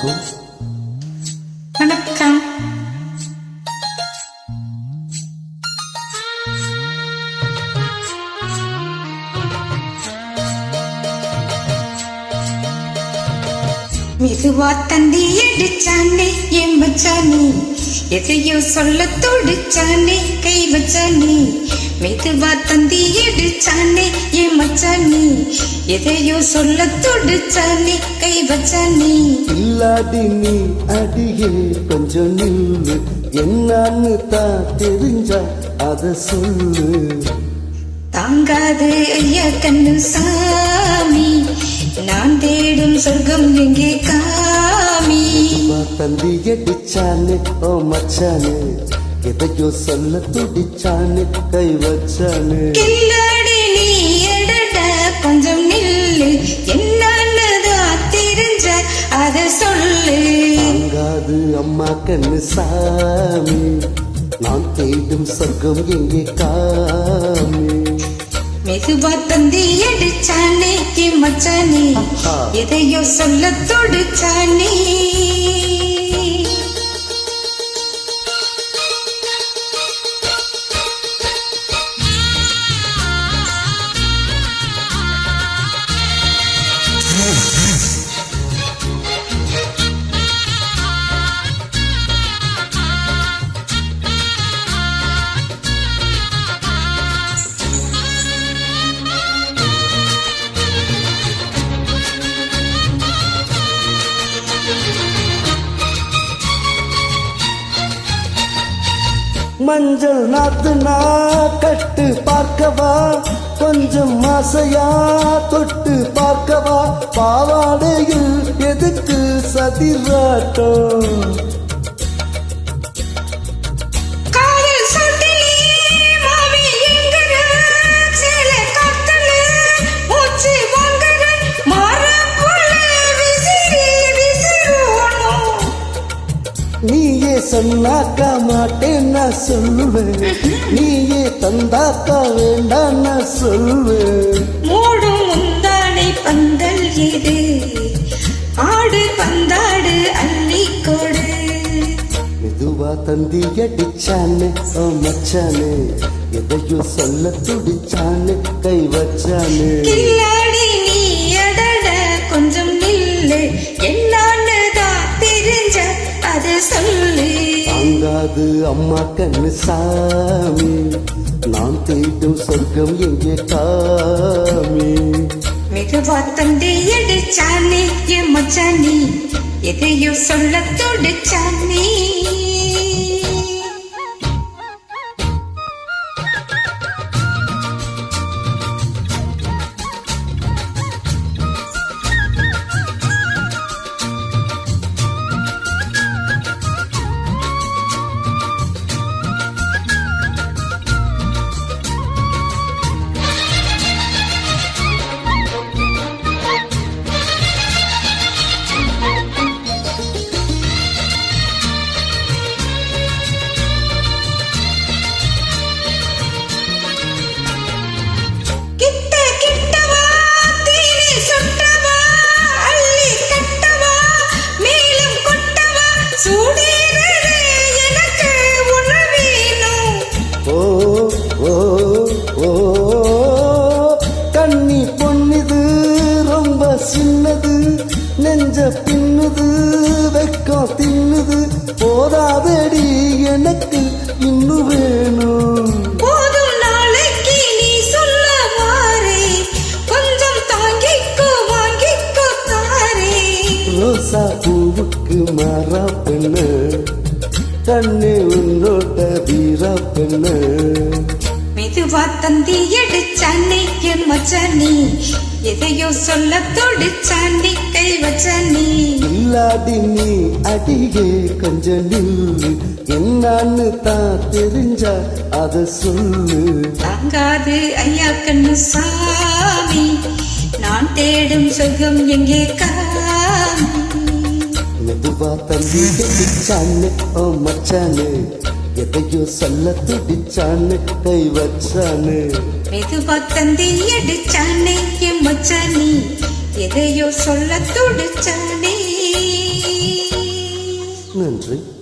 வணக்கம். வணக்கம். மெதுவா தந்தி அடிச்சானே என் மச்சானே, எதையோ சொல்ல துடிச்சானே கை வச்சானே. மெதுவா தந்தி அடிச்சானே என் மச்சானே, எதையோ சொல்ல துடிச்சானே கை வச்சானே. இல்லாடி நீ அடியே கொஞ்சம் நில்லு, என்னான்னு தான் தெரிஞ்சா அத சொல்லு. தாங்காது ஐயா கண்ணு சாமி, நான் தேடும் சொர்க்கம் எங்கே காமி. தந்தி அடிச்சானே ஓ மச்சானே, எதையோ சொல்ல துடிச்சானே கை வச்சானே. கில்லாடி நீ எடடா கொஞ்சம் நில்லு, என்னன்னுதான் தெரிஞ்ச அத சொல்லு. தாங்காது அம்மா கண்ணு சாமி, நான் தேடும் சொர்க்கம் எங்கே காமி. மெதுவா தந்தி அடிச்சானே என் மச்சானே, எதையோ சொல்ல தொடுச்சானே. மஞ்சள் நாத்து கட்டு பார்க்கவா, கொஞ்சம் மாசையா தொட்டு பார்க்கவா. பாவாடையில் எதுக்கு சதிராட்டம், நீயே சொன்னாக்கா மாட்டேன் நான் சொல்லுவேன், நீயே தந்தாக்கா வேண்டாம் நான் சொல்லுவேன். மூடும் முந்தானை பந்தல் இது, ஆடு பந்தாடு அள்ளி கொடு. மெதுவா தந்தி அடிச்சானே ஓ மச்சானே, எதையோ சொல்ல துடிச்சானே கை வச்சானே. கில்லாடி நீ அடட கொஞ்சம் நில்லு, என்னன்னுதான் தெரிஞ்ச அத சொல்லு. தாங்காது அம்மா கண்ணு சாமி, நான் தேடும் சொர்க்கம் எங்கே காமி. மெதுவா தந்தி அடிச்சானே என் மச்சானே, எதையோ சொல்ல துடிச்சானே. கண்ணி பொண்ணுது ரொம்ப சின்னது, நெஞ்ச பின்னுது வெக்கம் தின்னுது. போதாதடி எனக்கு இன்னும் வேணும், போதும் நாளைக்கு நீ சொல்ல மாறே, கொஞ்சம் தாங்கிக்கோ வாங்கிக்கோ தாரே. ரோசா பூவுக்கு மாறா பெண்ணு, கண்ணே உன்னோட வீரா பெண்ணு. மெதுவா தந்தி அடிச்சானே என் மச்சானே, எதையோ சொல்ல தொடிச்சானே கை வச்சானே. இல்லாடி நீ அடியே கொஞ்சம் நில்லு, என்னான்னு தான் தெரிஞ்சா அத சொல்லு. தாங்காது ஐயா கண்ணு சாமி, நான் தேடும் சொர்க்கம் எங்கே காமி. மெதுவா தந்தி அடிச்சானே ஓ மச்சானே, எதையோ சொல்ல துடிச்சானே கை வச்சானே. மெதுவா தந்தி அடிச்சானே என் மச்சானே, எதையோ சொல்ல துடிச்சானே. நன்றி.